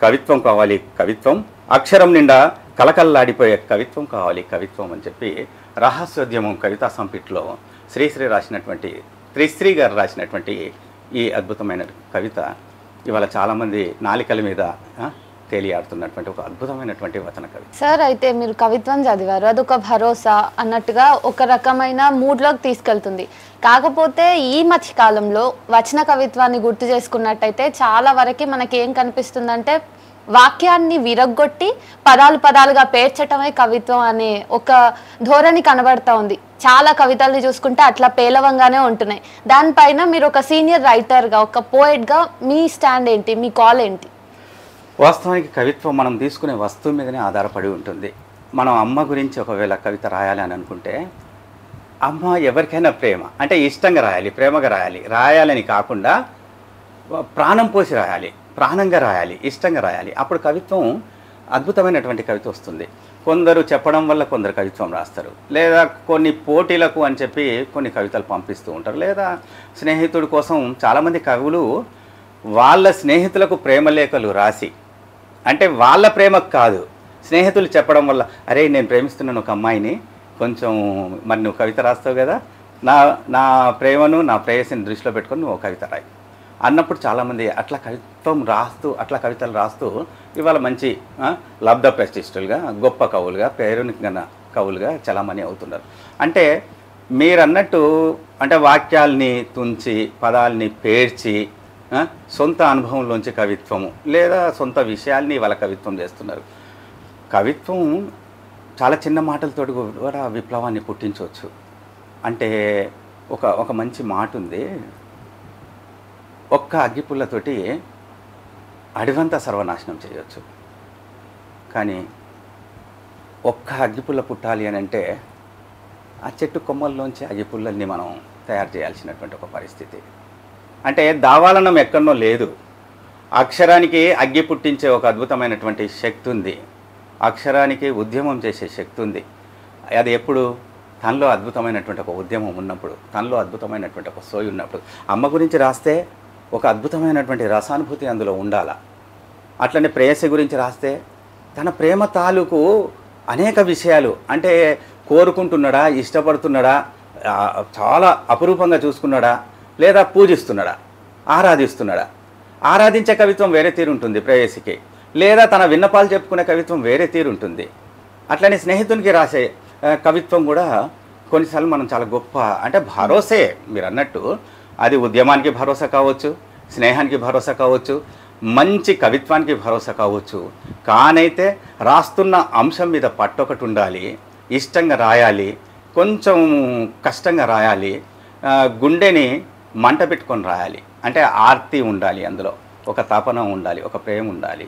కవిత్వం కావాలి కవిత్వం, అక్షరం నిండా కలకల్లాడిపోయే కవిత్వం కావాలి కవిత్వం అని చెప్పి రహస్యోద్యమం కవితా సంపుటిలో శ్రీశ్రీ రాసినటువంటి, త్రిశ్రీ గారు రాసినటువంటి ఈ అద్భుతమైన కవిత ఇవాళ చాలామంది నాలికల మీద తేలియాడుతున్నటువంటి ఒక అద్భుతమైనటువంటి వచన కవిత. సార్, అయితే మీరు కవిత్వం చదివారు, అదొక భరోసా అన్నట్టుగా ఒక రకమైన మూడ్లోకి తీసుకెళ్తుంది. కాకపోతే ఈ మధ్య కాలంలో వచన కవిత్వాన్ని గుర్తు చేసుకున్నట్టయితే చాలా వరకు మనకి ఏం కనిపిస్తుందంటే వాక్యాన్ని విరగ్గొట్టి పదాలు పదాలుగా పేర్చటమే కవిత్వం అనే ఒక ధోరణి కనబడతా ఉంది. చాలా కవితల్ని చూసుకుంటే అట్లా పేలవంగానే ఉంటున్నాయి. దానిపైన మీరు ఒక సీనియర్ రైటర్గా, ఒక పోయిట్గా మీ స్టాండ్ ఏంటి, మీ కాల్ ఏంటి? వాస్తవానికి కవిత్వం మనం తీసుకునే వస్తువు మీదనే ఆధారపడి ఉంటుంది. మనం అమ్మ గురించి ఒకవేళ కవిత రాయాలి అని అనుకుంటే, అమ్మ ఎవరికైనా ప్రేమ అంటే ఇష్టంగా రాయాలి, ప్రేమగా రాయాలి, రాయాలని కాకుండా ప్రాణం పోసి రాయాలి, ప్రాణంగా రాయాలి, ఇష్టంగా రాయాలి. అప్పుడు కవిత్వం అద్భుతమైనటువంటి కవిత వస్తుంది. కొందరు చెప్పడం వల్ల కొందరు కవిత్వం రాస్తారు, లేదా కొన్ని పోటీలకు అని చెప్పి కొన్ని కవితలు పంపిస్తూ ఉంటారు, లేదా స్నేహితుడి కోసం చాలామంది కవులు వాళ్ళ స్నేహితులకు ప్రేమలేఖలు రాసి, అంటే వాళ్ళ ప్రేమకు కాదు, స్నేహితులు చెప్పడం వల్ల, అరే నేను ప్రేమిస్తున్నాను ఒక అమ్మాయిని, కొంచెం మరి నువ్వు కవిత రాస్తావు కదా, నా ప్రేమను నా ప్రేయసిని దృష్టిలో పెట్టుకొని నువ్వు కవిత రాయి అన్నప్పుడు చాలామంది అట్లా కవిత్వం రాస్తూ, అట్లా కవితలు రాస్తూ ఇవాళ మంచి లబ్ధ ప్రతిష్ఠులుగా, గొప్ప కవులుగా, పేరునికన్న కవులుగా చలామణి అవుతున్నారు. అంటే మీరన్నట్టు అంటే వాక్యాల్ని తుంచి, పదాల్ని పేర్చి, సొంత అనుభవంలోంచి కవిత్వము లేదా సొంత విషయాల్ని వాళ్ళ కవిత్వం చేస్తున్నారు. కవిత్వం చాలా చిన్న మాటలతోటి కూడా విప్లవాన్ని పుట్టించవచ్చు. అంటే ఒక మంచి మాట ఉంది, ఒక్క అగ్గిపుల్లతోటి అడవంతా సర్వనాశనం చేయవచ్చు, కానీ ఒక్క అగ్గిపుల్ల పుట్టాలి అని అంటే ఆ చెట్టు కొమ్మల్లోంచి అగ్గిపుల్లల్ని మనం తయారు చేయాల్సినటువంటి ఒక పరిస్థితి. అంటే దావాలనం ఎక్కడనో లేదు, అక్షరానికి అగ్గి పుట్టించే ఒక అద్భుతమైనటువంటి శక్తి ఉంది, అక్షరానికి ఉద్యమం చేసే శక్తి ఉంది. అది ఎప్పుడు తనలో అద్భుతమైనటువంటి ఒక ఉద్యమం ఉన్నప్పుడు, తనలో అద్భుతమైనటువంటి ఒక సోయి ఉన్నప్పుడు. అమ్మ గురించి రాస్తే ఒక అద్భుతమైనటువంటి రసానుభూతి అందులో ఉండాల. అట్లనే ప్రేయసి గురించి రాస్తే తన ప్రేమ తాలూకు అనేక విషయాలు, అంటే కోరుకుంటున్నాడా, ఇష్టపడుతున్నాడా, చాలా అపురూపంగా చూసుకున్నాడా, లేదా పూజిస్తున్నాడా, ఆరాధిస్తున్నాడా. ఆరాధించే కవిత్వం వేరే తీరు ఉంటుంది ప్రేయసికి, లేదా తన విన్నపాలు చెప్పుకునే కవిత్వం వేరే తీరు ఉంటుంది. అట్లనే స్నేహితునికి రాసే కవిత్వం కూడా కొన్నిసార్లు మనం చాలా గొప్ప, అంటే భరోసే మీరు అన్నట్టు, అది ఉద్యమానికి భరోసా కావచ్చు, స్నేహానికి భరోసా కావచ్చు, మంచి కవిత్వానికి భరోసా కావచ్చు. కానైతే రాస్తున్న అంశం మీద పట్టొకటి ఉండాలి, ఇష్టంగా రాయాలి, కొంచెం కష్టంగా రాయాలి, గుండెని మంట పెట్టుకొని రాయాలి. అంటే ఆర్తి ఉండాలి, అందులో ఒక తపన ఉండాలి, ఒక ప్రేమ ఉండాలి.